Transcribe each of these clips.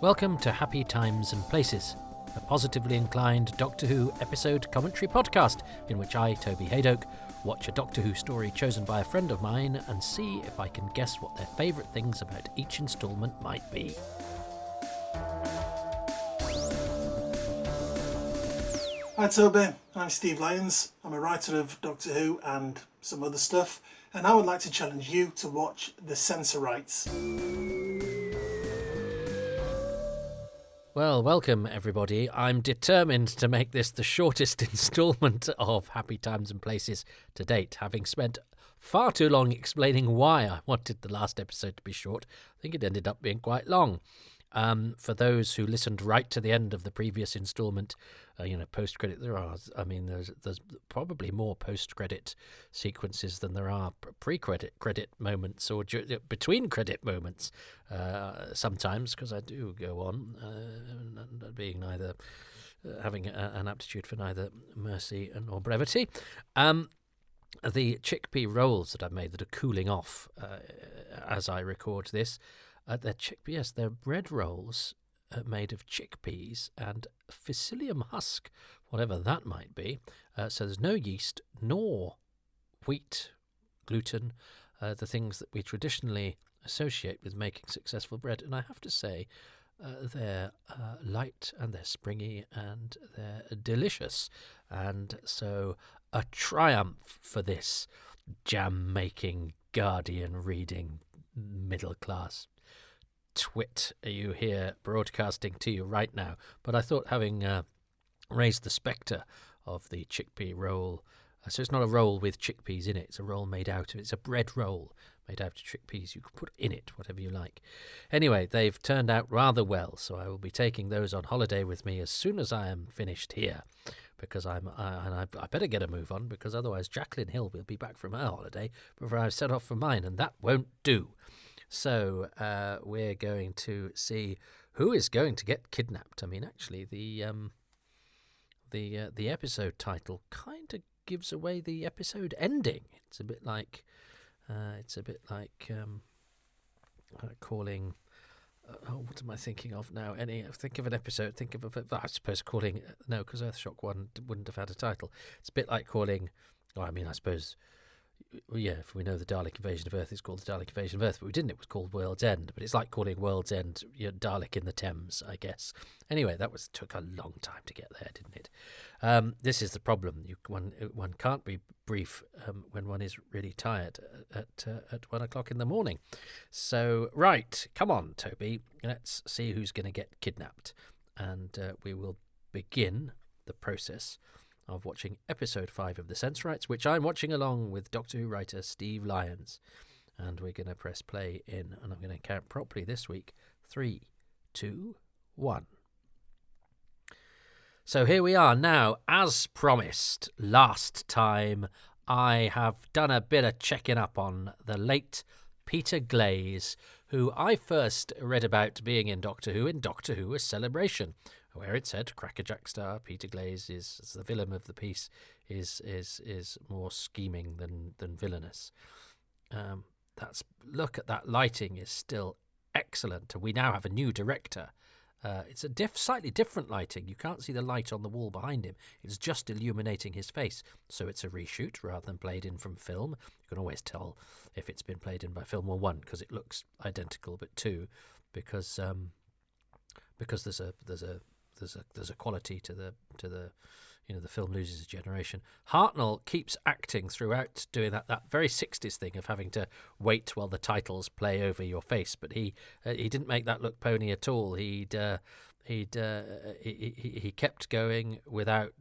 Welcome to Happy Times and Places, a positively inclined Doctor Who episode commentary podcast in which I, Toby Haydoke, watch a Doctor Who story chosen by a friend of mine and see if I can guess what their favourite things about each instalment might be. Hi Toby, I'm Steve Lyons. I'm a writer of Doctor Who and some other stuff, and I would like to challenge you to watch the Sensorites. Well, welcome everybody. I'm determined to make this the shortest instalment of Happy Times and Places to date, having spent far too long explaining why I wanted the last episode to be short. I think it ended up being quite long. For those who listened right to the end of the previous instalment, post-credit, there's probably more post-credit sequences than there are pre-credit moments or between credit moments sometimes, because I do go on being neither having an aptitude for neither mercy nor brevity. The chickpea rolls that I've made that are cooling off as I record this, they're bread rolls made of chickpeas and psyllium husk, whatever that might be. So there's no yeast nor wheat, gluten, the things that we traditionally associate with making successful bread. And I have to say, they're light and they're springy and they're delicious. And so a triumph for this jam-making, Guardian-reading middle-class twit you here broadcasting to you right now. But I thought, having raised the spectre of the chickpea roll, so it's not a roll with chickpeas in it, it's a roll it's a bread roll made out of chickpeas. You can put in it whatever you like. Anyway, they've turned out rather well, so I will be taking those on holiday with me as soon as I am finished here, because I better get a move on, because otherwise Jacqueline Hill will be back from her holiday before I've set off for mine, and that won't do. So we're going to see who is going to get kidnapped. I mean, actually, the episode title kind of gives away the episode ending. It's a bit like calling. What am I thinking of now? Think of an episode. Think of I suppose calling. No, because Earthshock 1 wouldn't have had a title. It's a bit like calling. I suppose. Yeah, if we know the Dalek Invasion of Earth is called the Dalek Invasion of Earth, but we didn't. It was called World's End. But it's like calling World's End Dalek in the Thames, I guess. Anyway, took a long time to get there, didn't it? This is the problem. One can't be brief when one is really tired at 1 o'clock in the morning. So, right, come on, Toby. Let's see who's going to get kidnapped. And we will begin the process of watching episode 5 of the Sensorites, which I'm watching along with Doctor Who writer Steve Lyons. And we're going to press play and I'm going to count properly this week. 3, 2, 1. So here we are now. As promised last time, I have done a bit of checking up on the late Peter Glaze, who I first read about being in Doctor Who A Celebration, where it said Crackerjack star Peter Glaze is the villain of the piece, is more scheming than villainous. Look at that lighting is still excellent. We now have a new director. It's a slightly different lighting. You can't see the light on the wall behind him. It's just illuminating his face. So it's a reshoot rather than played in from film. You can always tell if it's been played in by film, or 1, because it looks identical, but 2, because there's a quality to the the film loses a generation. Hartnell keeps acting throughout, doing that very 60s thing of having to wait while the titles play over your face, but he didn't make that look pony at all. He kept going without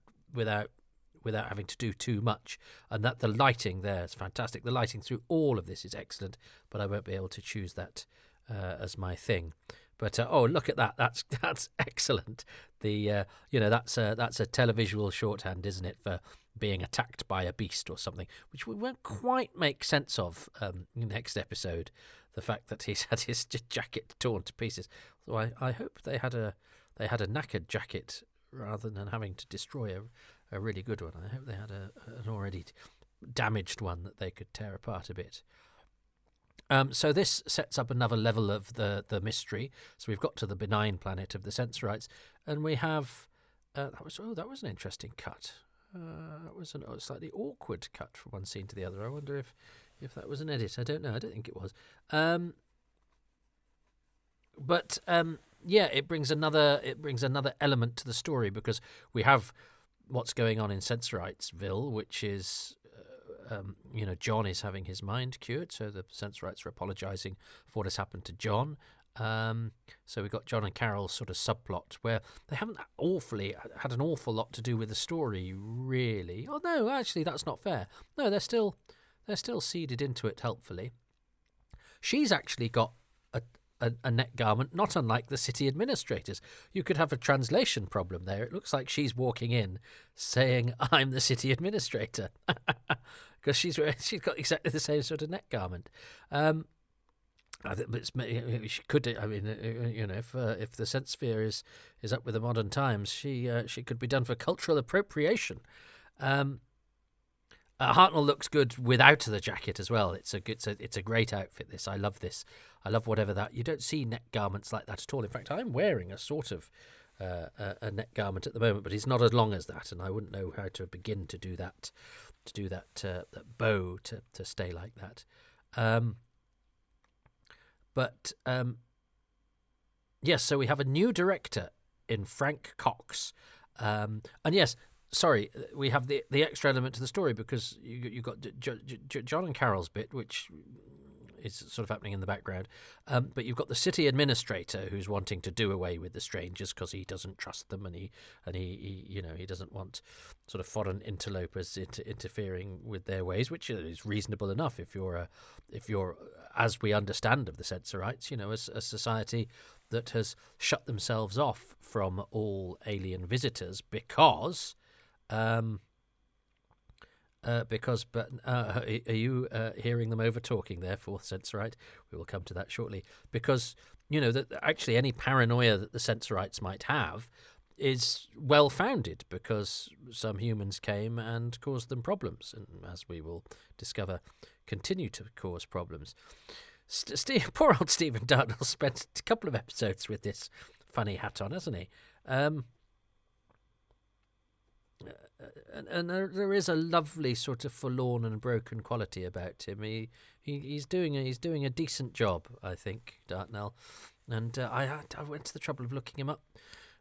having to do too much, and that the lighting there is fantastic. The lighting through all of this is excellent, but I won't be able to choose that as my thing. But look at that! That's excellent. That's a televisual shorthand, isn't it, for being attacked by a beast or something, which we won't quite make sense of next episode. The fact that he's had his jacket torn to pieces. So I hope they had a knackered jacket rather than having to destroy a really good one. I hope they had an already damaged one that they could tear apart a bit. So this sets up another level of the mystery. So we've got to the benign planet of the Sensorites, and we have that was an interesting cut. That was a slightly awkward cut from one scene to the other. I wonder if that was an edit. I don't know. I don't think it was. But it brings another element to the story, because we have what's going on in Sensoritesville, which is John is having his mind cured, so the Sensorites are apologising for what has happened to John. So we've got John and Carol's sort of subplot, where they haven't had an awful lot to do with the story, really. Oh no, actually that's not fair. No, they're still seeded into it helpfully. She's actually got a neck garment, not unlike the city administrators. You could have a translation problem there. It looks like she's walking in saying, "I'm the city administrator," because she's got exactly the same sort of neck garment. I think she could. I mean, if the sense sphere is up with the modern times, she could be done for cultural appropriation. Hartnell looks good without the jacket as well. It's a great outfit. This, I love this. I love whatever that. You don't see neck garments like that at all. In fact, I'm wearing a sort of a neck garment at the moment, but it's not as long as that, and I wouldn't know how to begin to do that that bow to stay like that. Yes, so we have a new director in Frank Cox, and yes. Sorry, we have the extra element to the story, because you got John and Carol's bit, which is sort of happening in the background, but you've got the city administrator who's wanting to do away with the strangers because he doesn't trust them, and he doesn't want sort of foreign interlopers interfering with their ways, which is reasonable enough if you're as we understand of the Sensorites, a society that has shut themselves off from all alien visitors because. Are you hearing them over talking there, fourth Sensorite? We will come to that shortly. Because, that actually any paranoia that the Sensorites might have is well-founded, because some humans came and caused them problems, and as we will discover, continue to cause problems. Poor old Stephen Dartnell spent a couple of episodes with this funny hat on, hasn't he? And there is a lovely sort of forlorn and broken quality about him. He's doing a decent job, I think, Dartnell. And I went to the trouble of looking him up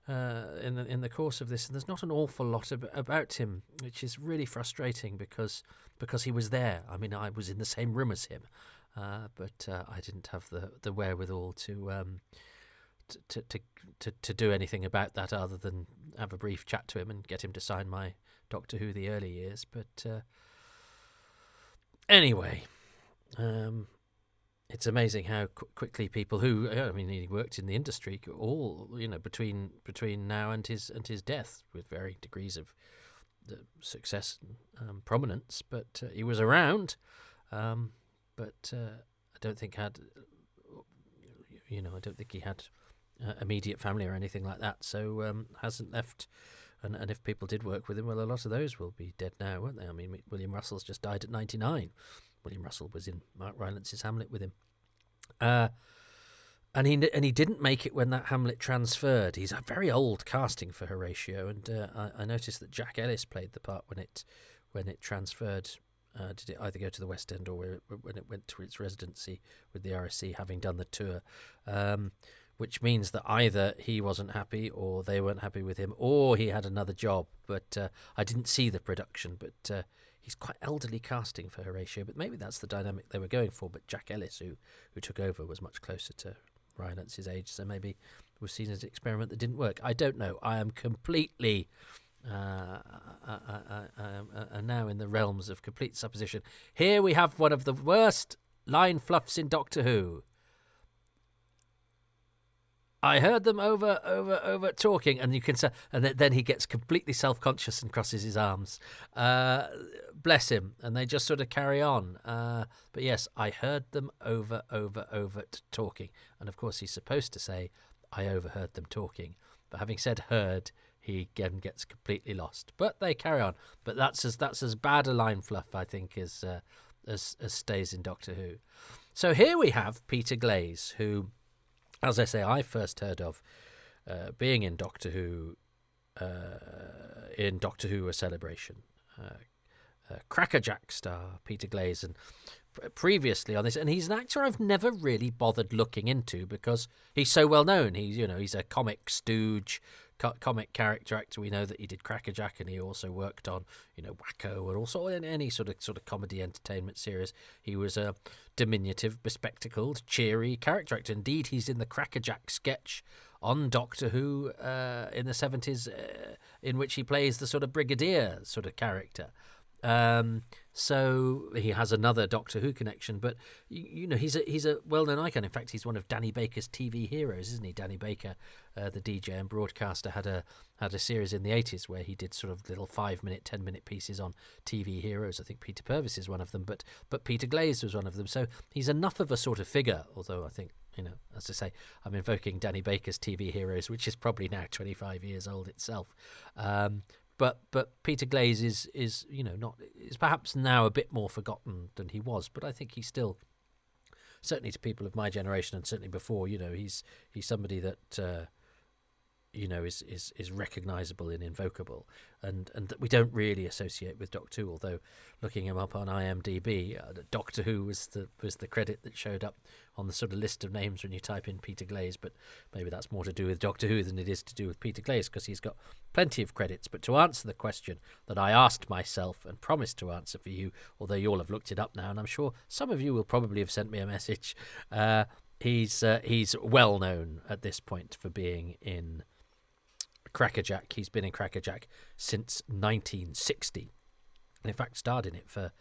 in the course of this, and there's not an awful lot about him, which is really frustrating because he was there. I mean, I was in the same room as him, but I didn't have the wherewithal to do anything about that other than have a brief chat to him and get him to sign my Doctor Who the early years. But anyway, it's amazing how quickly people who, he worked in the industry all, between now and his death with varying degrees of success and prominence, but he was around, but I don't think he had immediate family or anything like that, so hasn't left. And if people did work with him, well, a lot of those will be dead now, won't they? I mean, William Russell's just died at 99. William Russell was in Mark Rylance's Hamlet with him, and he didn't make it when that Hamlet transferred. He's a very old casting for Horatio, and I noticed that Jack Ellis played the part when it transferred. Did it either go to the West End or when it went to its residency with the RSC, having done the tour? Which means that either he wasn't happy or they weren't happy with him, or he had another job. But I didn't see the production, but he's quite elderly casting for Horatio, but maybe that's the dynamic they were going for. But Jack Ellis, who took over, was much closer to Rylance's age, so maybe it was seen as an experiment that didn't work. I don't know. I am completely now in the realms of complete supposition. Here we have one of the worst line fluffs in Doctor Who. I heard them over talking, and you can say, and then he gets completely self-conscious and crosses his arms. Bless him, and they just sort of carry on. But yes, I heard them over talking, and of course he's supposed to say, I overheard them talking. But having said heard, he again gets completely lost. But they carry on. But that's as bad a line fluff, I think, as stays in Doctor Who. So here we have Peter Glaze, who, as I say, I first heard of being in Doctor Who, A Celebration. Crackerjack star Peter Glaze, and previously on this, and he's an actor I've never really bothered looking into because he's so well known. He's a comic stooge, comic character actor. We know that he did Crackerjack, and he also worked on Wacko, and also in any sort of comedy entertainment series. He was a diminutive, bespectacled, cheery character actor. Indeed, he's in the Crackerjack sketch on Doctor Who in the 70s, in which he plays the sort of brigadier sort of character. So he has another Doctor Who connection, but he's a well-known icon. In fact, he's one of Danny Baker's TV heroes, isn't he? Danny Baker, the DJ and broadcaster, had a series in the 80s where he did sort of little 5-minute, 10-minute pieces on TV heroes. I think Peter Purves is one of them, but Peter Glaze was one of them. So he's enough of a sort of figure, although I think, as I say, I'm invoking Danny Baker's TV heroes, which is probably now 25 years old itself. But Peter Glaze is perhaps now a bit more forgotten than he was, but I think he's still, certainly to people of my generation and certainly before, he's somebody that is recognisable and invocable, and that we don't really associate with Doctor Who. Although looking him up on IMDb, Doctor Who was the credit that showed up on the sort of list of names when you type in Peter Glaze. But maybe that's more to do with Doctor Who than it is to do with Peter Glaze, because he's got plenty of credits. But to answer the question that I asked myself and promised to answer for you, although you all have looked it up now, and I'm sure some of you will probably have sent me a message, he's well known at this point for being in Crackerjack. He's been in Crackerjack since 1960, and in fact starred in it for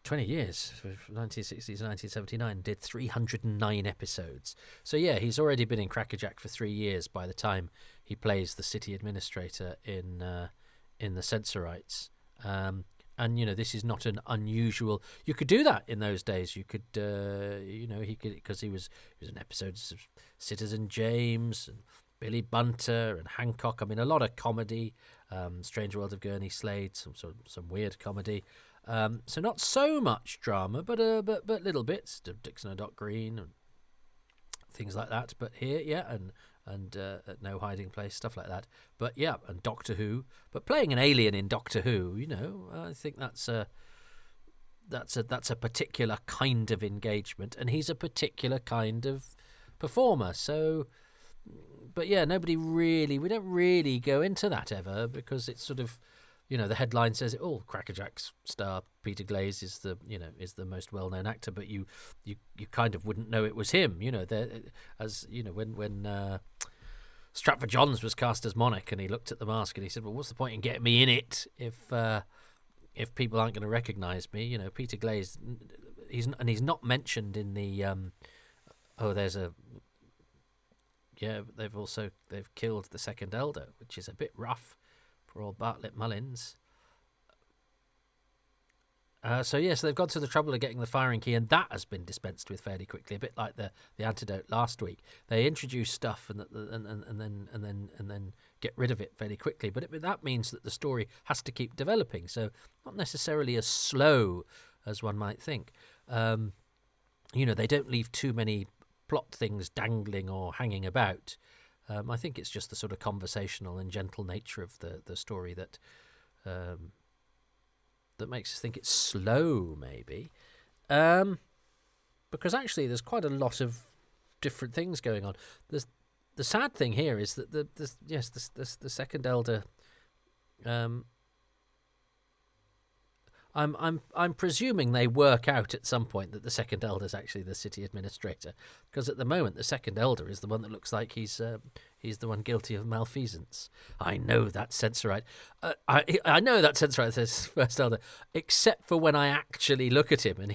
20 years, from 1960 to 1979, did 309 episodes. So yeah, he's already been in Crackerjack for 3 years by the time he plays the city administrator in the Sensorites. And this is not an unusual. You could do that in those days. You could, he could, because he was in episodes of Citizen James and Billy Bunter and Hancock. I mean, a lot of comedy. Strange World of Gurney Slade, some weird comedy. So not so much drama, but little bits. Dixon and Doc Green and things like that. But here, yeah, and at No Hiding Place, stuff like that. But yeah, and Doctor Who. But playing an alien in Doctor Who, I think that's a particular kind of engagement, and he's a particular kind of performer. So. But yeah, we don't really go into that ever, because it's sort of, the headline says it all. Crackerjack's star Peter Glaze is the most well-known actor, but you kind of wouldn't know it was him. When Stratford Johns was cast as Monarch, and he looked at the mask and he said, "Well, what's the point in getting me in it if people aren't going to recognise me?" Peter Glaze, he's not mentioned in the they've killed the second elder, which is a bit rough for old Bartlett Mullins. So they've gone to the trouble of getting the firing key, and that has been dispensed with fairly quickly, a bit like the antidote last week. They introduce stuff and then get rid of it fairly quickly, but that means that the story has to keep developing. So not necessarily as slow as one might think. They don't leave too many plot things dangling or hanging about. I think it's just the sort of conversational and gentle nature of the story that makes us think it's slow, maybe. Because actually there's quite a lot of different things going on. The sad thing here is that the second elder, I'm presuming they work out at some point that the second elder is actually the city administrator, because at the moment the second elder is the one that looks like he's the one guilty of malfeasance. I know that Sensorite. I know that Sensorite says first elder, except for when I actually look at him and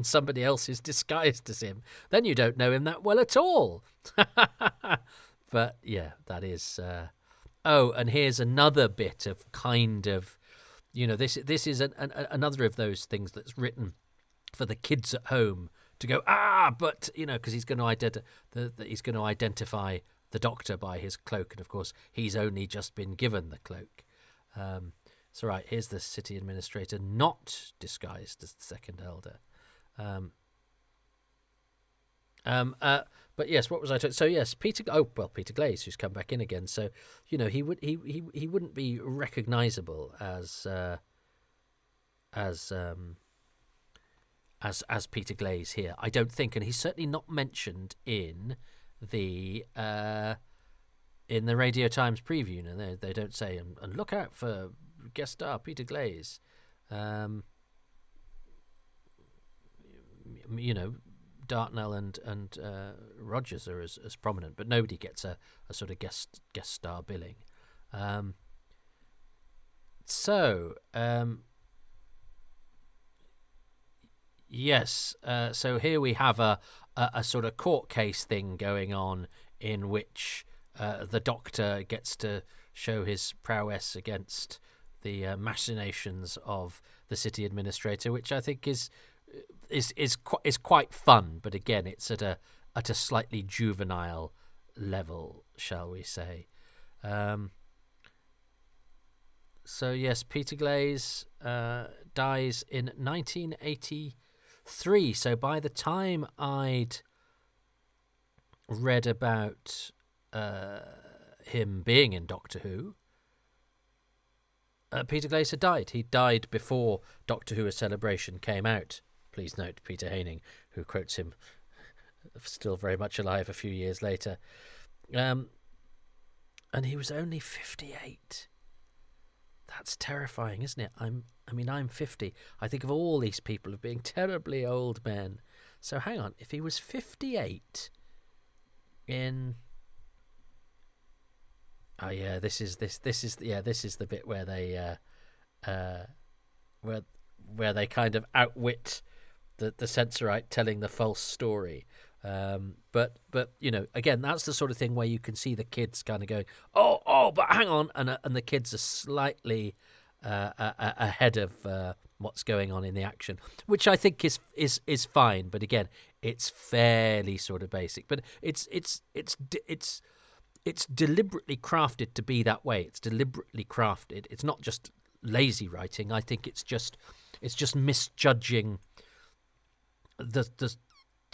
somebody else is disguised as him. Then you don't know him that well at all. But yeah, that is. And here's another bit of kind of. This is another of those things that's written for the kids at home to go, but because he's going to identify the Doctor by his cloak, and of course he's only just been given the cloak. Right, here's the city administrator not disguised as the second elder. But yes, what was I talking? So yes, Peter Glaze, who's come back in again. So he wouldn't be recognisable as Peter Glaze here, I don't think, and he's certainly not mentioned in the Radio Times preview. They don't say and look out for guest star Peter Glaze. Dartnell and Rogers are as prominent, but nobody gets a sort of guest star billing. Yes. So here we have a sort of court case thing going on in which the Doctor gets to show his prowess against the machinations of the city administrator, which I think is quite fun, but again, it's at a slightly juvenile level, shall we say? So yes, Peter Glaze dies in 1983. So by the time I'd read about him being in Doctor Who, Peter Glaze had died. He died before Doctor Who: A Celebration came out. Please note Peter Haining, who quotes him, still very much alive a few years later. And he was only 58. That's terrifying, isn't it? I'm 50. I think of all these people as being terribly old men. So hang on, if he was 58 in... Oh yeah, this is the bit where they where they kind of outwit the Sensorite telling the false story. But again, that's the sort of thing where you can see the kids kind of going, oh, but hang on, and the kids are slightly ahead of what's going on in the action, which I think is fine. But again, it's fairly sort of basic. But it's deliberately crafted to be that way. It's deliberately crafted. It's not just lazy writing. I think it's just misjudging the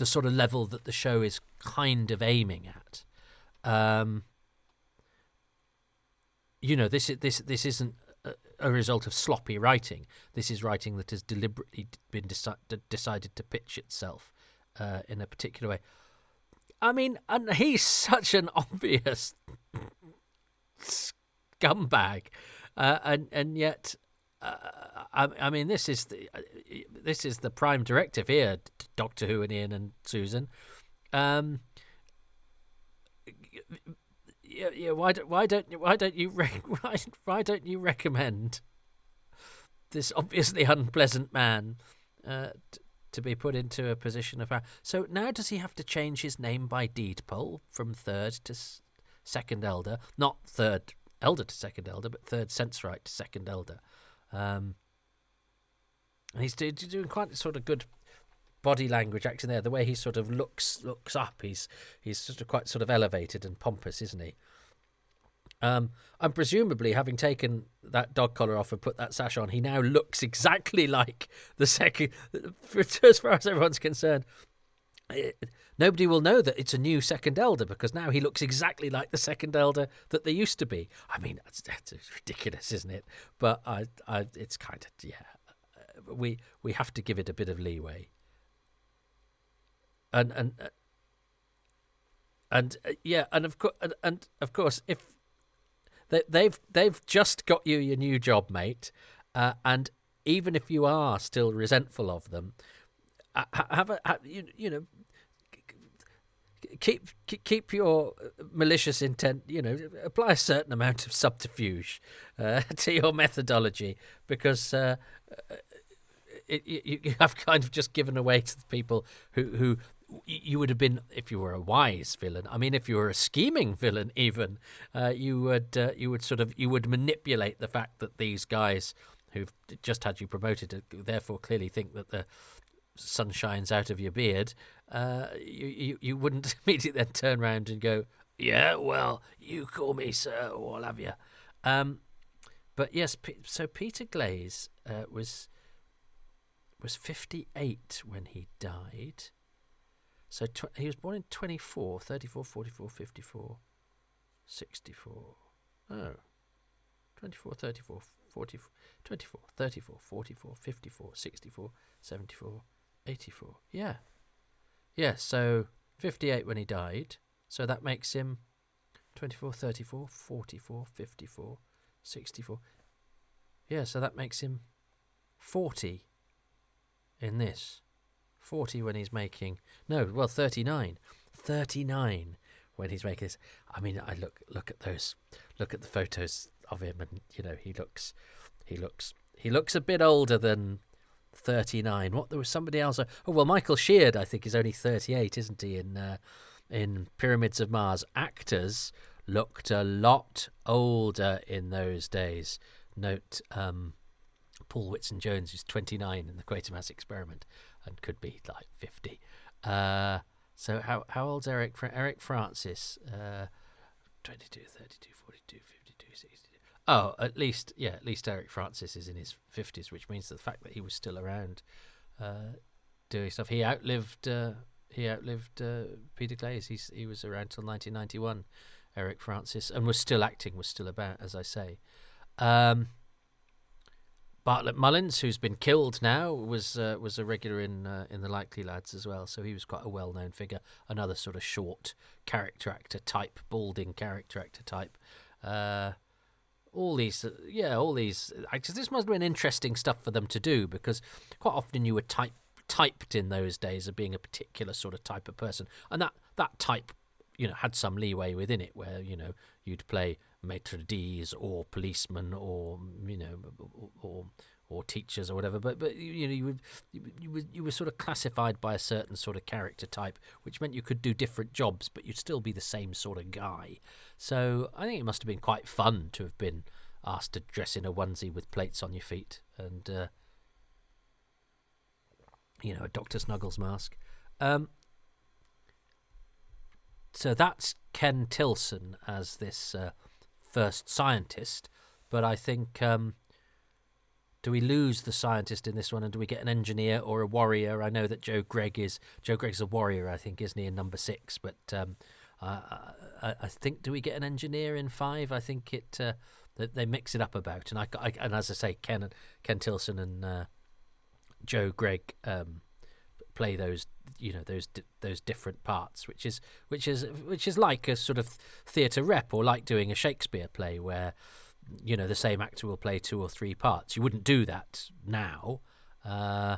sort of level that the show is kind of aiming at. This isn't a result of sloppy writing. This is writing that has deliberately been decided to pitch itself in a particular way. I mean, and he's such an obvious scumbag, and yet, I mean, this is the prime directive here, Doctor Who and Ian and Susan. Why don't you recommend this obviously unpleasant man to be put into a position of power? So now does he have to change his name by deed poll from third to second elder? Not third elder to second elder, but third Sensorite to second elder. And he's doing quite sort of good body language acting there. The way he sort of looks up, he's sort of quite sort of elevated and pompous, isn't he? And presumably, having taken that dog collar off and put that sash on, he now looks exactly like the second. As far as everyone's concerned, nobody will know that it's a new second elder because now he looks exactly like the second elder that they used to be. I mean, that's ridiculous, isn't it? But it's kind of we have to give it a bit of leeway. And of course, if they've just got you your new job, mate, and even if you are still resentful of them, keep your malicious intent. Apply a certain amount of subterfuge to your methodology, because you have kind of just given away to the people who you would have been if you were a wise villain. I mean, if you were a scheming villain, even you would manipulate the fact that these guys who've just had you promoted therefore clearly think that the sun shines out of your beard. You wouldn't immediately then turn around and go, yeah, well, you call me sir, or what have you. But yes, so Peter Glaze was 58 when he died. So he was born in 24, 34, 44, 54, 64. Oh, 24, 34, 40, 24, 34, 44, 54, 64, 74, 84. Yeah. Yeah, so 58 when he died. So that makes him 24, 34, 44, 54, 64. Yeah, so that makes him 40 in this. 40 when he's making... No, well, 39. 39 when he's making this. I mean, I look at those... Look at the photos of him and, you know, he looks a bit older than 39. What, there was somebody else... Oh, well, Michael Sheard, I think, is only 38, isn't he, in Pyramids of Mars. Actors looked a lot older in those days. Note Paul Whitson-Jones, who's 29 in the Quatermass Experiment and could be like 50. So how old's Eric? Eric Francis? 22, 32, 42, 52, 62. Oh, at least Eric Francis is in his 50s, which means the fact that he was still around doing stuff. He outlived Peter Glaze. He was around till 1991. Eric Francis, and was still acting, was still about, as I say. Bartlett Mullins, who's been killed now, was a regular in the Likely Lads as well, so he was quite a well-known figure. Another sort of short character actor type, balding character actor type. All these. Actually, this must have been interesting stuff for them to do, because quite often you were typed in those days of being a particular sort of type of person, and that type, you know, had some leeway within it, where, you know, you'd play maitre d's or policemen or, you know, or teachers or whatever, but you know, you were sort of classified by a certain sort of character type, which meant you could do different jobs, but you'd still be the same sort of guy. So I think it must have been quite fun to have been asked to dress in a onesie with plates on your feet and you know, a Dr. Snuggles mask. So that's Ken Tilson as this first scientist, but I think, do we lose the scientist in this one, and do we get an engineer or a warrior? I know that Joe Gregg's a warrior, I think, isn't he, in number 6, but I think, do we get an engineer in 5? I think they mix it up about, and as I say, Ken Tilson and Joe Gregg play those, you know, those different parts, which is like a sort of theatre rep, or like doing a Shakespeare play where, you know, the same actor will play 2 or 3 parts. You wouldn't do that now. I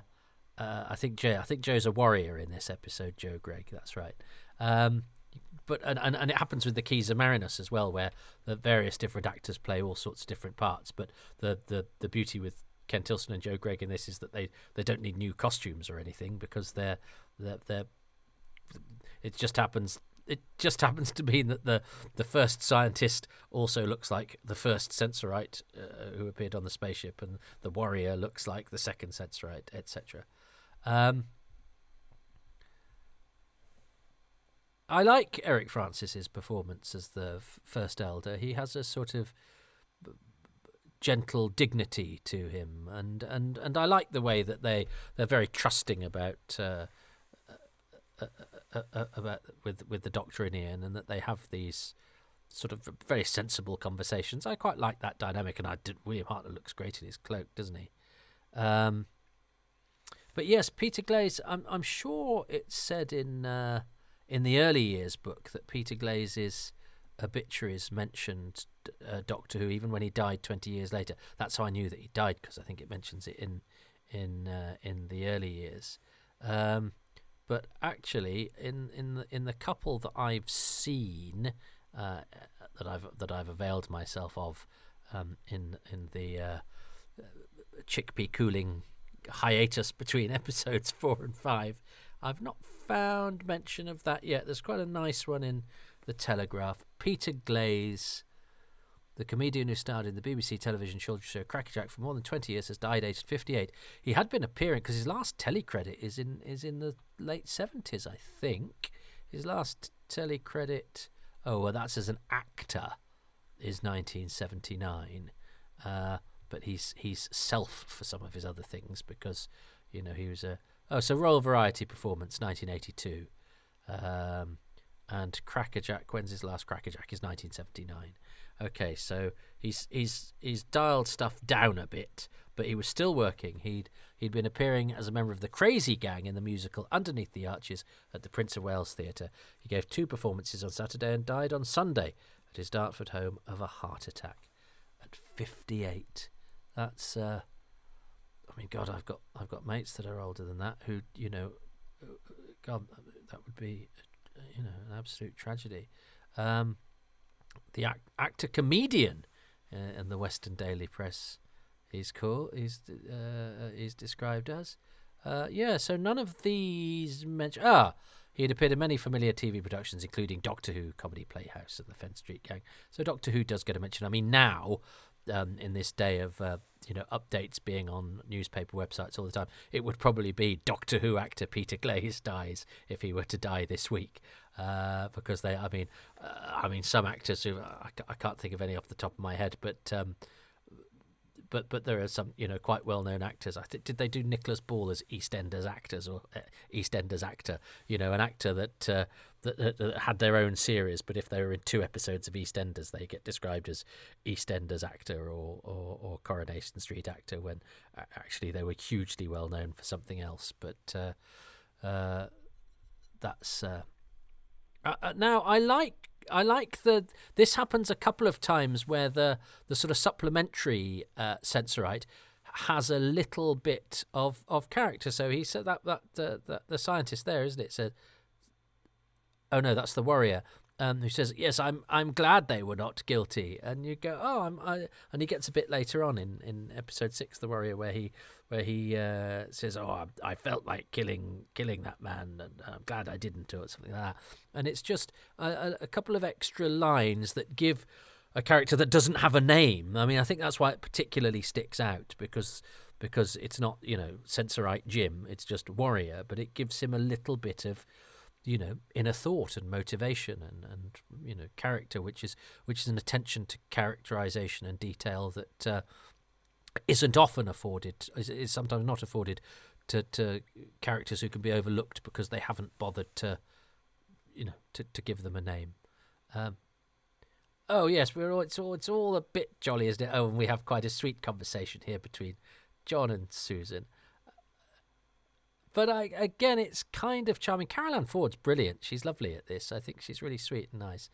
think Joe's a warrior in this episode, Joe Gregg. That's right. But and it happens with the Keys of Marinus as well, where the various different actors play all sorts of different parts. But the beauty with Ken Tilson and Joe Gregg in this is that they don't need new costumes or anything, because they're it just happens to be that the first scientist also looks like the first Sensorite who appeared on the spaceship, and the warrior looks like the second Sensorite, etc. I like Eric Francis's performance as the first Elder. He has a sort of gentle dignity to him, and I like the way that they're very trusting about with the Doctor and Ian, and that they have these sort of very sensible conversations. I quite like that dynamic, and William Hartnell looks great in his cloak, doesn't he? But yes, Peter Glaze. I'm sure it's said in the Early Years book that Peter Glaze's obituaries mentioned Doctor Who even when he died 20 years later. That's how I knew that he died, because I think it mentions it in the Early Years. But actually, in the couple that I've seen, that I've availed myself of, in the chickpea cooling hiatus between episodes 4 and 5, I've not found mention of that yet. There's quite a nice one in the Telegraph. Peter Glaze, the comedian who starred in the BBC television children's show Crackerjack for more than 20 years, has died aged 58. He had been appearing, because his last telecredit is in the late 70s, I think. His last telecredit, that's as an actor, is 1979. But he's self for some of his other things, because, you know, he was so Royal Variety Performance, 1982. And Crackerjack, when's his last Crackerjack? Is 1979. Okay, so he's dialed stuff down a bit, but he was still working. He'd been appearing as a member of the Crazy Gang in the musical Underneath the Arches at the Prince of Wales Theatre. He gave 2 performances on Saturday and died on Sunday at his Dartford home of a heart attack at 58. That's I mean, God, I've got mates that are older than that who, God, that would be, an absolute tragedy. The actor comedian in the Western Daily Press, he's described as. So none of these mention. He had appeared in many familiar TV productions, including Doctor Who, Comedy Playhouse, and the Fenn Street Gang. So Doctor Who does get a mention. I mean, now, in this day of updates being on newspaper websites all the time, it would probably be Doctor Who actor Peter Glaze dies if he were to die this week, because some actors who I can't think of any off the top of my head, but there are some quite well known actors. Did they do Nicholas Ball as EastEnders actors or EastEnders actor? An actor that had their own series, but if they were in 2 episodes of EastEnders, they get described as EastEnders actor or Coronation Street actor, when actually they were hugely well known for something else. But that's now I like this happens a couple of times where the sort of supplementary Sensorite has a little bit of character. So he said that the scientist there, isn't it? Said, oh no, that's the warrior. Who says, yes, I'm glad they were not guilty. And you go, and he gets a bit later on in episode 6, The Warrior, where he says, I felt like killing that man, and I'm glad I didn't, or something like that. And it's just a couple of extra lines that give a character that doesn't have a name. I mean, I think that's why it particularly sticks out, because it's not, Sensorite Jim, it's just Warrior, but it gives him a little bit of inner thought and motivation and character, which is an attention to characterization and detail that isn't often afforded, is sometimes not afforded to characters who can be overlooked because they haven't bothered to give them a name. Yes, it's all a bit jolly, isn't it? Oh, and we have quite a sweet conversation here between John and Susan. But again, it's kind of charming. Carol Ann Ford's brilliant. She's lovely at this. I think she's really sweet and nice.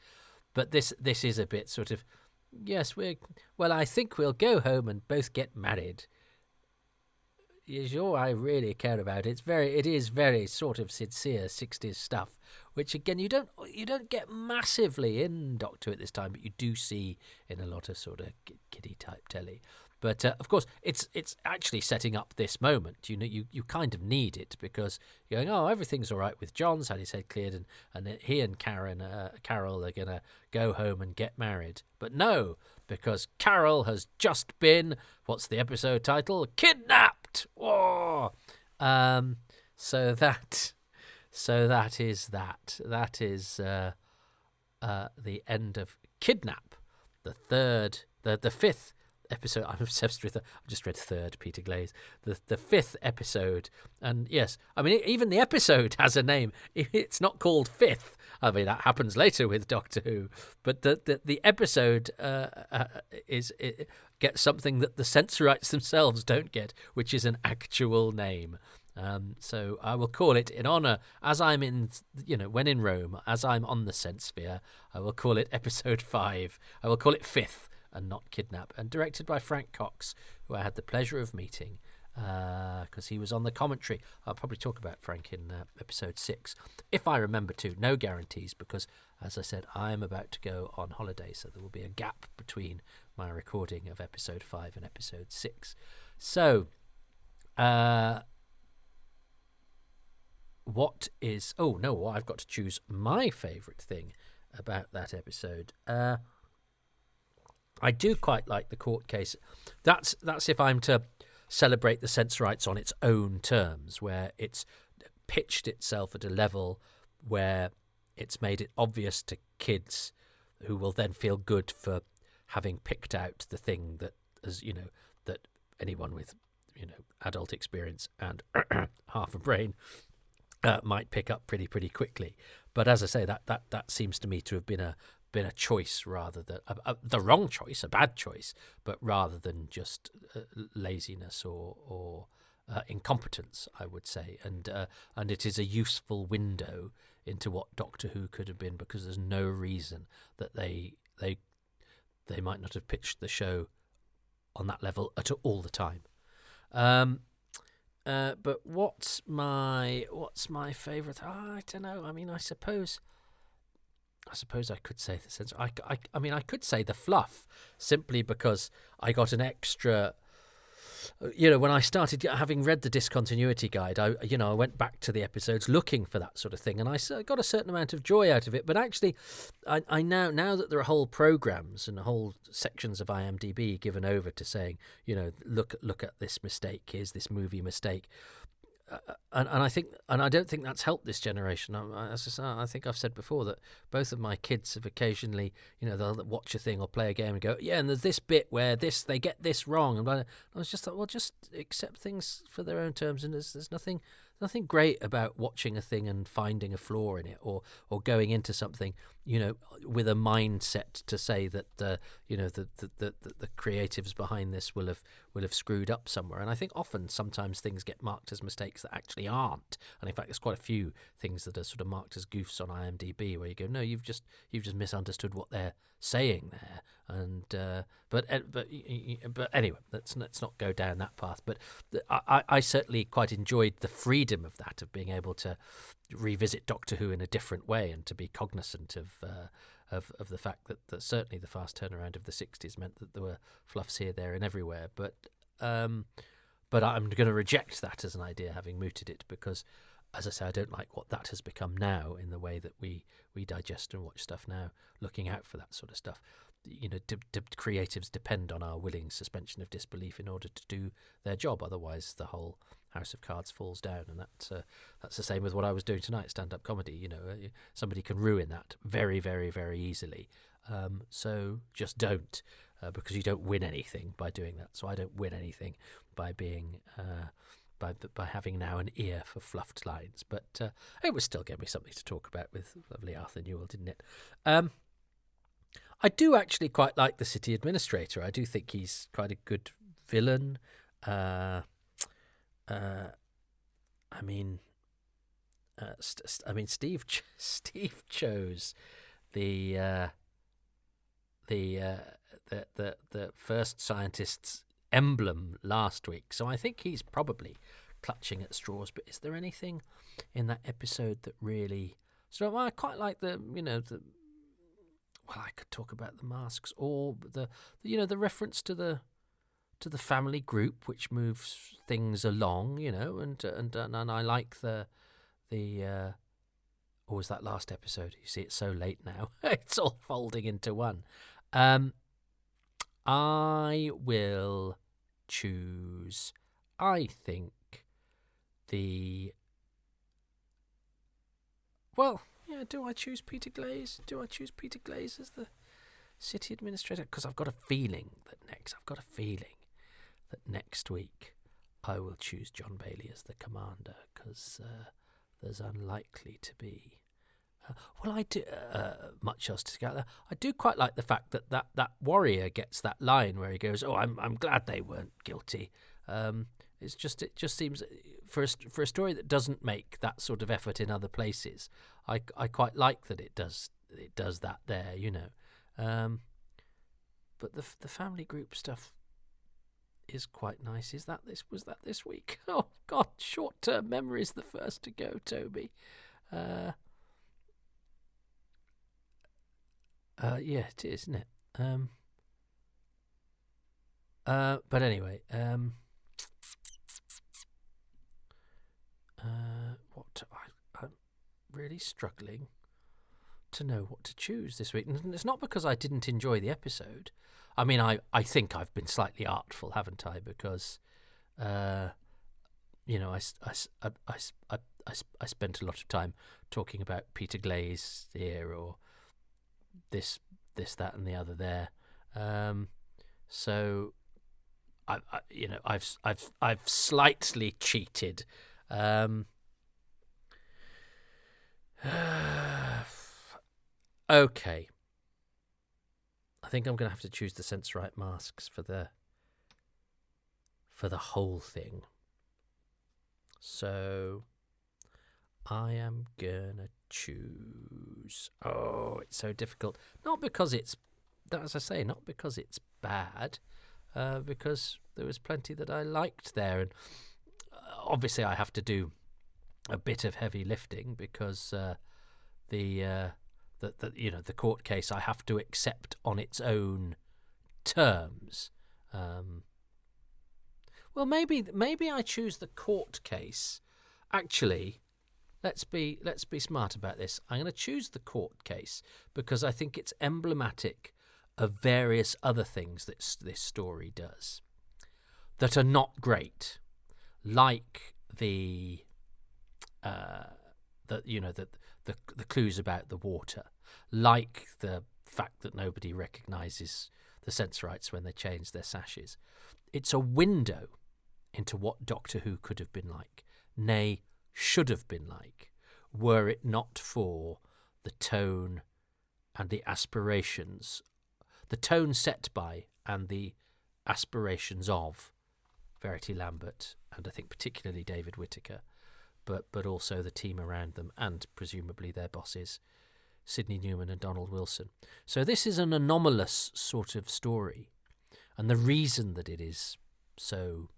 But this is a bit sort of, yes, I think we'll go home and both get married. Is all I really care about. It is very sort of sincere 60s stuff, which again you don't get massively in Doctor Who at this time, but you do see in a lot of sort of kiddie type telly. But of course, it's actually setting up this moment. You kind of need it, because you're going, everything's all right with John's had his head cleared, and he and Carol are gonna go home and get married. But no, because Carol has just been, what's the episode title? Kidnapped. Oh, so that is that. That is the end of Kidnap, the 5th episode. I'm obsessed with. I just read 3rd, Peter Glaze. The 5th episode, and yes, I mean even the episode has a name. It's not called 5th. I mean that happens later with Doctor Who, but the episode gets something that the Sensorites themselves don't get, which is an actual name. So I will call it in honour, as I'm in, when in Rome, as I'm on the Sensphere, I will call it episode 5. I will call it 5th. And not Kidnap, and directed by Frank Cox, who I had the pleasure of meeting because he was on the commentary. I'll probably talk about Frank in episode 6, if I remember to. No guarantees, because, as I said, I'm about to go on holiday, so there will be a gap between my recording of episode 5 and episode 6. So, what is... Oh, no, I've got to choose my favourite thing about that episode. I do quite like the court case. That's if I'm to celebrate the Sensorites on its own terms, where it's pitched itself at a level where it's made it obvious to kids, who will then feel good for having picked out the thing that, as that anyone with adult experience and half a brain might pick up pretty quickly. But as I say, that seems to me to have been a choice rather than the wrong choice, a bad choice, but rather than just laziness or incompetence, I would say. And it is a useful window into what Doctor Who could have been, because there's no reason that they might not have pitched the show on that level at all the time. But what's my favourite? I don't know. I mean, I suppose I could say the sense. I mean, I could say the fluff, simply because I got an extra. When I started, having read the discontinuity guide, I went back to the episodes looking for that sort of thing, and I got a certain amount of joy out of it. But actually, I now that there are whole programs and whole sections of IMDb given over to saying, look at this mistake, here's this movie mistake. And I don't think that's helped this generation. I think I've said before that both of my kids have occasionally, they'll watch a thing or play a game and go, yeah, and there's this bit where they get this wrong, and I was just like, well, just accept things for their own terms, and there's nothing great about watching a thing and finding a flaw in it, or going into something, with a mindset to say that the creatives behind this will have screwed up somewhere. And I think sometimes things get marked as mistakes that actually aren't. And in fact, there's quite a few things that are sort of marked as goofs on IMDb where you go, no, you've just misunderstood what they're saying there. And but anyway, let's not go down that path. But I certainly quite enjoyed the freedom of that, of being able to revisit Doctor Who in a different way, and to be cognizant of the fact that certainly the fast turnaround of the 60s meant that there were fluffs here, there, and everywhere. But I'm going to reject that as an idea, having mooted it, because, as I say, I don't like what that has become now in the way that we digest and watch stuff now, looking out for that sort of stuff. Creatives depend on our willing suspension of disbelief in order to do their job. Otherwise, the whole house of cards falls down, and that's the same with what I was doing tonight, stand-up comedy. Somebody can ruin that very, very, very easily. So just don't, because you don't win anything by doing that. So I don't win anything by being by having now an ear for fluffed lines. But it would still give me something to talk about with lovely Arthur Newell, didn't it? I do actually quite like the city administrator. I do think he's quite a good villain. I mean, Steve chose the first scientist's emblem last week, so I think he's probably clutching at straws. But is there anything in that episode that really? So I quite like the. Well, I could talk about the masks, or the reference to the family group, which moves things along, and I like the or was that last episode? You see, it's so late now; it's all folding into one. I will choose. I think Yeah, do I choose Peter Glaze? Do I choose Peter Glaze as the city administrator? Because I've got a feeling that next week I will choose John Bailey as the commander, because there's unlikely to be. I do much else to get there. I do quite like the fact that warrior gets that line where he goes, "Oh, I'm glad they weren't guilty." It just seems for a story that doesn't make that sort of effort in other places. I quite like that it does that there, But the family group stuff is quite nice. Was that this week? Oh God, short-term memory is the first to go, Toby. Yeah, it is, isn't it? But anyway, I'm really struggling to know what to choose this week. And it's not because I didn't enjoy the episode. I mean, I think I've been slightly artful, haven't I? Because, I spent a lot of time talking about Peter Glaze here, or this, that, and the other there. So, I've slightly cheated. Okay. I think I'm going to have to choose the Sensorite masks for the whole thing. So I am gonna choose. Oh, it's so difficult. Not because it's, as I say, not because it's bad, because there was plenty that I liked there, and obviously I have to do a bit of heavy lifting because the court case I have to accept on its own terms. Well, maybe I choose the court case. Actually, let's be smart about this. I'm going to choose the court case because I think it's emblematic of various other things that this story does that are not great, like the clues about the water, like the fact that nobody recognises the Sensorites when they change their sashes. It's a window into what Doctor Who could have been like, nay, should have been like, were it not for the tone and the aspirations, the tone set by and the aspirations of Verity Lambert, and I think particularly David Whittaker, but also the team around them and presumably their bosses, Sidney Newman and Donald Wilson. So this is an anomalous sort of story, and the reason that it is so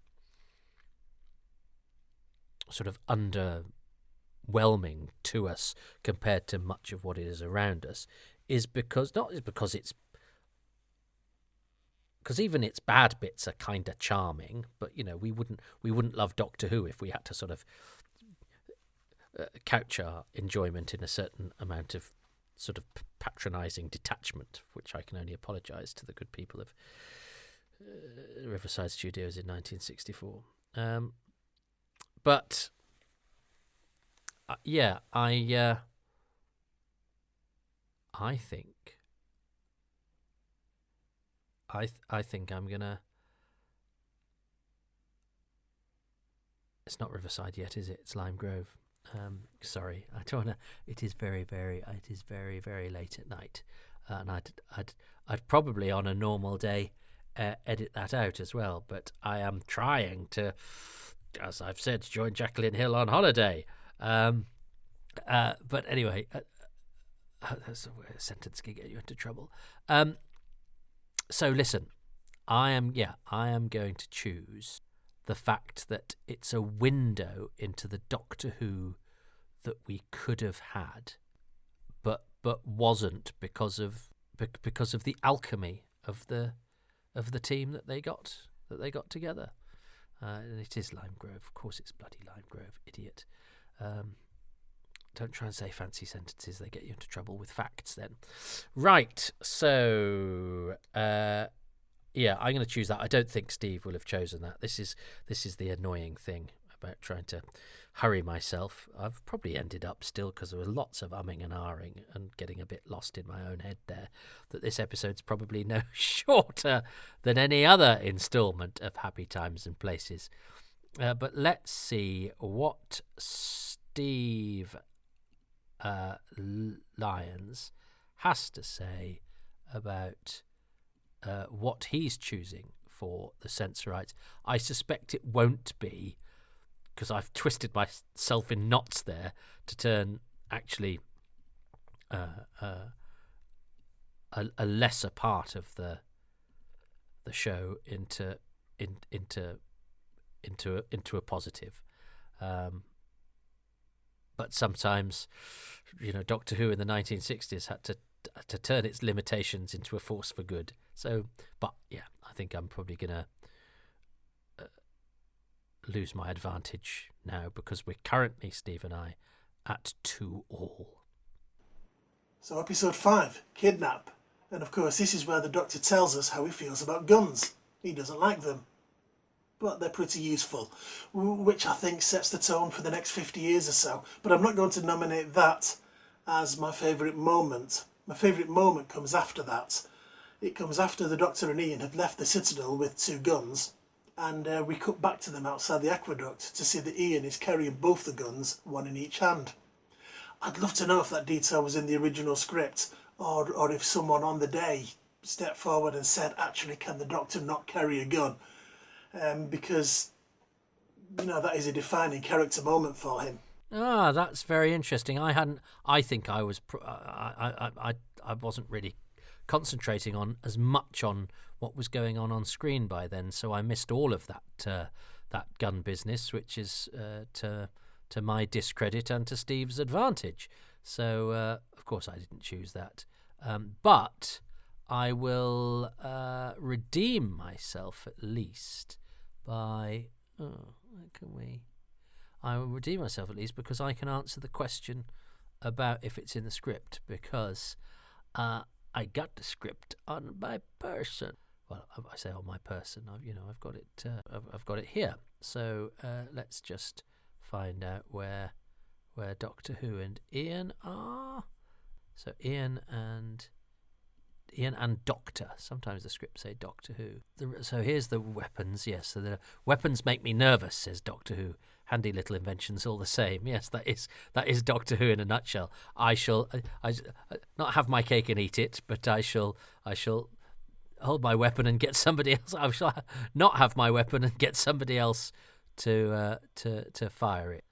sort of underwhelming to us compared to much of what is around us is because even its bad bits are kind of charming, but we wouldn't love Doctor Who if we had to sort of couch our enjoyment in a certain amount of sort of patronising detachment, which I can only apologise to the good people of Riverside Studios in 1964. But yeah, I think I'm gonna. It's not Riverside yet, is it? It's Lime Grove. Sorry, I don't wanna. It is very, very late at night, and I'd probably on a normal day edit that out as well. But I am trying to, as I've said, join Jacqueline Hill on holiday. But anyway, that's a sentence can get you into trouble. So listen, I am going to choose the fact that it's a window into the Doctor Who that we could have had, but wasn't because of the alchemy of the team that they got together. And it is Lime Grove, of course. It's bloody Lime Grove, idiot. Don't try and say fancy sentences; they get you into trouble with facts. Then, right? So, yeah, I'm going to choose that. I don't think Steve will have chosen that. This is the annoying thing about trying to hurry myself. I've probably ended up still, because there was lots of umming and ahhing and getting a bit lost in my own head there, that this episode's probably no shorter than any other instalment of Happy Times and Places. But let's see what Steve Lyons has to say about what he's choosing for the Sensorites. I suspect it won't be, because I've twisted myself in knots there to turn actually a lesser part of the show into a positive. But sometimes, Doctor Who in the 1960s had to turn its limitations into a force for good. So, but yeah, I think I'm probably gonna lose my advantage now, because we're currently, Steve and I, at 2-2. So episode 5, Kidnap. And of course this is where the Doctor tells us how he feels about guns. He doesn't like them, but they're pretty useful, which I think sets the tone for the next 50 years or so. But I'm not going to nominate that as my favourite moment. My favourite moment comes after that. It comes after the Doctor and Ian have left the Citadel with 2 guns, and we cut back to them outside the aqueduct to see that Ian is carrying both the guns, one in each hand. I'd love to know if that detail was in the original script, or if someone on the day stepped forward and said, actually, can the Doctor not carry a gun? Because, that is a defining character moment for him. Ah, that's very interesting. I think I was. I wasn't really concentrating on as much on what was going on screen by then, so I missed all of that gun business, which is to my discredit and to Steve's advantage. So of course I didn't choose that, but I will redeem myself at least by. Where can we? I will redeem myself at least because I can answer the question about if it's in the script, because I got the script on my person. Well, I say on my person. I've got it. I've got it here. So let's just find out where Doctor Who and Ian are. So Ian and Doctor. Sometimes the scripts say Doctor Who. So here's the weapons. Yes, so the weapons make me nervous, says Doctor Who. Handy little inventions all the same. Yes, that is Doctor Who in a nutshell. I shall not have my cake and eat it, but I shall hold my weapon and get somebody else. I shall not have my weapon and get somebody else to fire it.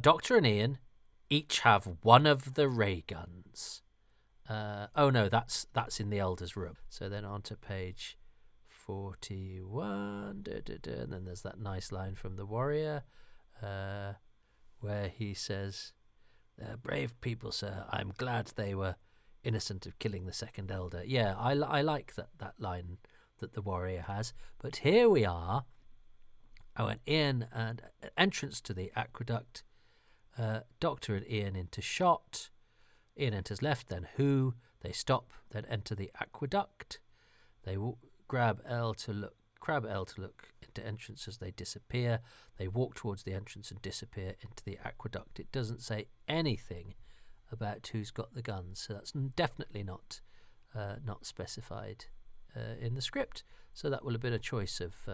Doctor and Ian each have one of the ray guns. Oh no, that's in the Elder's room. So then on to page 41, and then there's that nice line from the Warrior, where he says, "Brave people, sir. I'm glad they were innocent of killing the second Elder." Yeah, I like that line that the Warrior has. But here we are. Oh, and Ian and entrance to the aqueduct. Doctor and Ian into shot. Ian enters left, then Who. They stop, then enter the aqueduct. They grab L to look into entrance as they disappear. They walk towards the entrance and disappear into the aqueduct. It doesn't say anything about who's got the guns, so that's definitely not specified in the script. So that will have been a choice of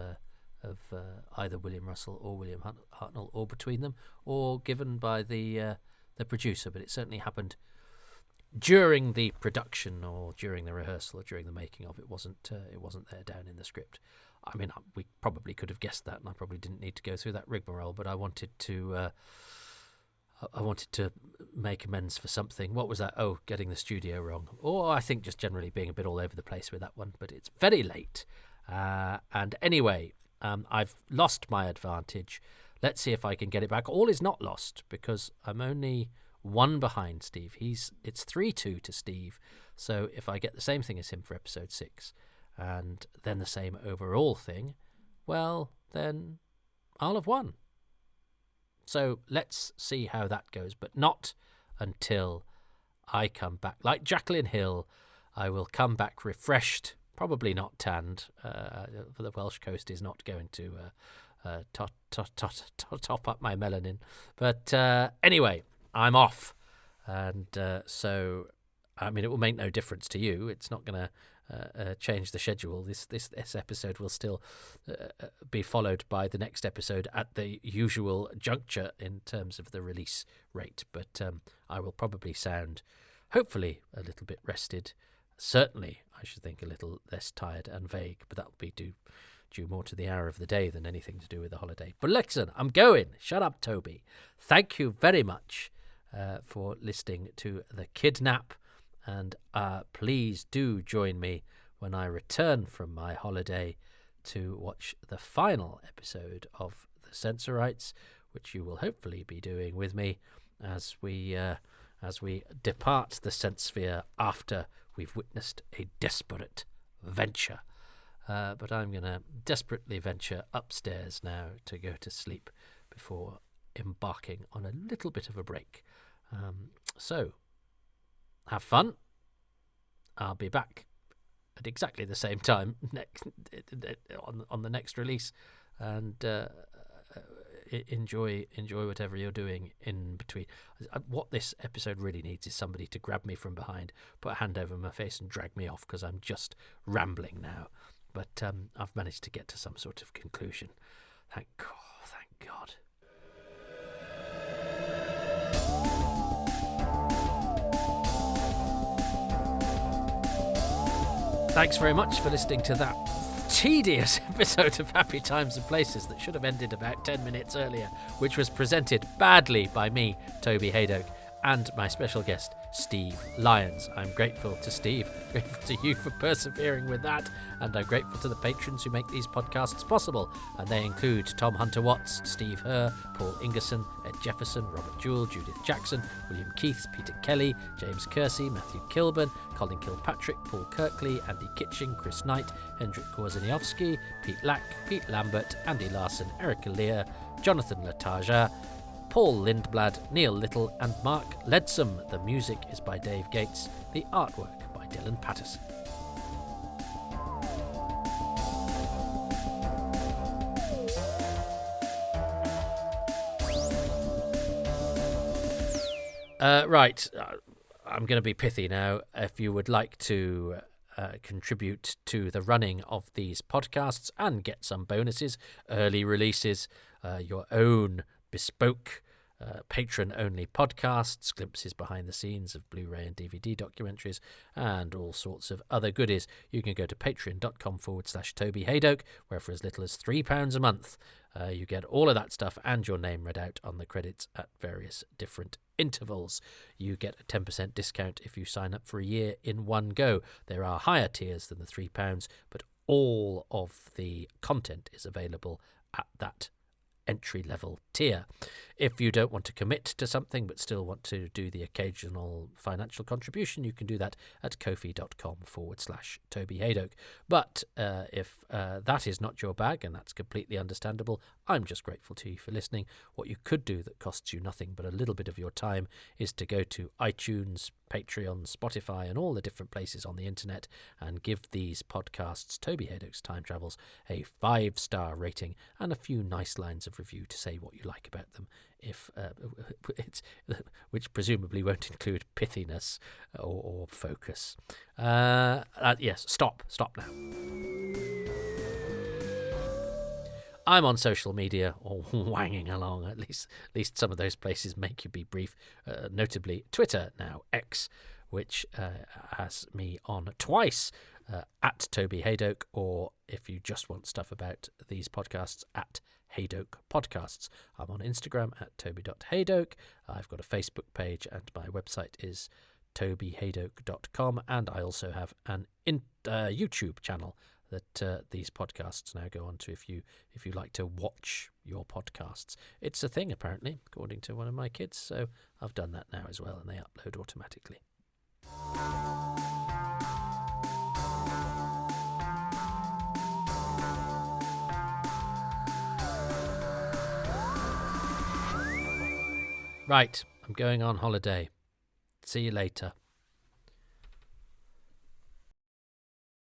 either William Russell or William Hartnell, or between them, or given by the producer. But it certainly happened during the production, or during the rehearsal, or during the making of. It wasn't there down in the script. I mean, we probably could have guessed that, and I probably didn't need to go through that rigmarole. But I wanted to make amends for something. What was that? Oh, getting the studio wrong, or I think just generally being a bit all over the place with that one. But it's very late, and anyway, I've lost my advantage. Let's see if I can get it back. All is not lost, because I'm only one behind Steve. It's 3-2 to Steve. So if I get the same thing as him for episode 6, and then the same overall thing, well, then I'll have won. So let's see how that goes, but not until I come back. Like Jacqueline Hill, I will come back refreshed, probably not tanned, for the Welsh coast is not going to top up my melanin. But anyway, I'm off. And so, I mean, it will make no difference to you. It's not going to change the schedule. This episode will still be followed by the next episode at the usual juncture in terms of the release rate. But I will probably sound, hopefully, a little bit rested. Certainly, I should think a little less tired and vague, but that will be due more to the hour of the day than anything to do with the holiday. But listen, I'm going. Shut up, Toby. Thank you very much for listening to The Kidnap. And please do join me when I return from my holiday to watch the final episode of The Sensorites, which you will hopefully be doing with me as we depart the sense sphere after we've witnessed a desperate venture. But I'm going to desperately venture upstairs now to go to sleep before embarking on a little bit of a break. So, have fun. I'll be back at exactly the same time on the next release, and enjoy whatever you're doing in between. What this episode really needs is somebody to grab me from behind, put a hand over my face, and drag me off, because I'm just rambling now. But I've managed to get to some sort of conclusion. Thank God. Thanks very much for listening to that tedious episode of Happy Times and Places that should have ended about 10 minutes earlier, which was presented badly by me, Toby Haydock, and my special guest, Steve Lyons. I'm grateful to Steve, grateful to you for persevering with that, and I'm grateful to the patrons who make these podcasts possible, and they include Tom Hunter-Watts, Steve Herr, Paul Ingerson, Ed Jefferson, Robert Jewell, Judith Jackson, William Keith, Peter Kelly, James Kersey, Matthew Kilburn, Colin Kilpatrick, Paul Kirkley, Andy Kitching, Chris Knight, Hendrik Korzeniowski, Pete Lack, Pete Lambert, Andy Larson, Erica Lear, Jonathan Lataja, Paul Lindblad, Neil Little, and Mark Leadsom. The music is by Dave Gates, the artwork by Dylan Patterson. I'm going to be pithy now. If you would like to contribute to the running of these podcasts and get some bonuses, early releases, your own bespoke patron-only podcasts, glimpses behind the scenes of Blu-ray and DVD documentaries, and all sorts of other goodies, you can go to patreon.com/Toby Haydock, where for as little as £3 a month, you get all of that stuff and your name read out on the credits at various different intervals. You get a 10% discount if you sign up for a year in one go. There are higher tiers than the £3, but all of the content is available at that entry-level tier. If you don't want to commit to something but still want to do the occasional financial contribution, you can do that at ko-fi.com/Toby Haydock. But if that is not your bag, and that's completely understandable, I'm just grateful to you for listening. What you could do that costs you nothing but a little bit of your time is to go to iTunes, Patreon, Spotify, and all the different places on the internet and give these podcasts, Toby Haydock's Time Travels, a 5-star rating and a few nice lines of review to say what you like about them, if which presumably won't include pithiness or focus. Yes, stop now. I'm on social media, or wanging along. At least some of those places make you be brief. Notably, Twitter, now X, which has me on twice, at Toby Haydock, or if you just want stuff about these podcasts, at Haydock Podcasts. I'm on Instagram at toby.haydock. I've got a Facebook page, and my website is tobyhaydock.com, and I also have an YouTube channel that these podcasts now go on to if you like to watch your podcasts. It's a thing, apparently, according to one of my kids, so I've done that now as well, and they upload automatically. Right, I'm going on holiday. See you later.